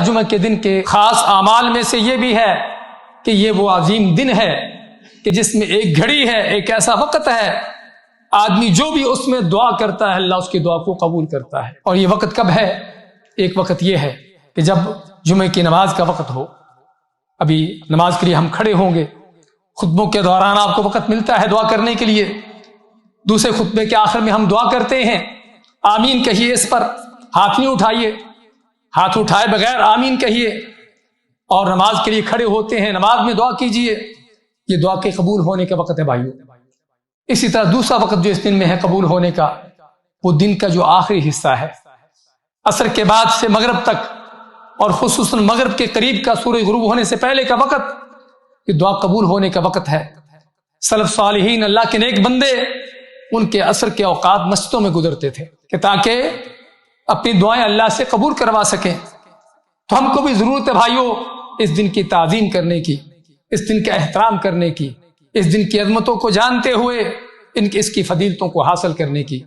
جمعہ کے دن کے خاص اعمال میں سے یہ بھی ہے کہ یہ وہ عظیم دن ہے کہ جس میں ایک گھڑی ہے، ایک ایسا وقت ہے، آدمی جو بھی اس میں دعا کرتا ہے اللہ اس کی دعا کو قبول کرتا ہے۔ اور یہ وقت کب ہے؟ ایک وقت یہ ہے کہ جب جمعے کی نماز کا وقت ہو، ابھی نماز کے لیے ہم کھڑے ہوں گے، خطبوں کے دوران آپ کو وقت ملتا ہے دعا کرنے کے لیے، دوسرے خطبے کے آخر میں ہم دعا کرتے ہیں، آمین کہیے، اس پر ہاتھ نہیں اٹھائیے، ہاتھ اٹھائے بغیر آمین کہیے، اور نماز کے لیے کھڑے ہوتے ہیں، نماز میں دعا کیجیے، یہ دعا کے قبول ہونے کا وقت ہے بھائیو۔ اسی طرح دوسرا وقت جو اس دن میں ہے قبول ہونے کا، وہ دن کا جو آخری حصہ ہے، عصر کے بعد سے مغرب تک، اور خصوصاً مغرب کے قریب کا سورج غروب ہونے سے پہلے کا وقت، یہ دعا قبول ہونے کا وقت ہے۔ سلف صالحین، اللہ کے نیک بندے، ان کے عصر کے اوقات مسجدوں میں گزرتے تھے کہ تاکہ اپنی دعائیں اللہ سے قبول کروا سکیں۔ تو ہم کو بھی ضرورت ہے بھائیو اس دن کی تعظیم کرنے کی، اس دن کا احترام کرنے کی، اس دن کی عظمتوں کو جانتے ہوئے اس کی فضیلتوں کو حاصل کرنے کی۔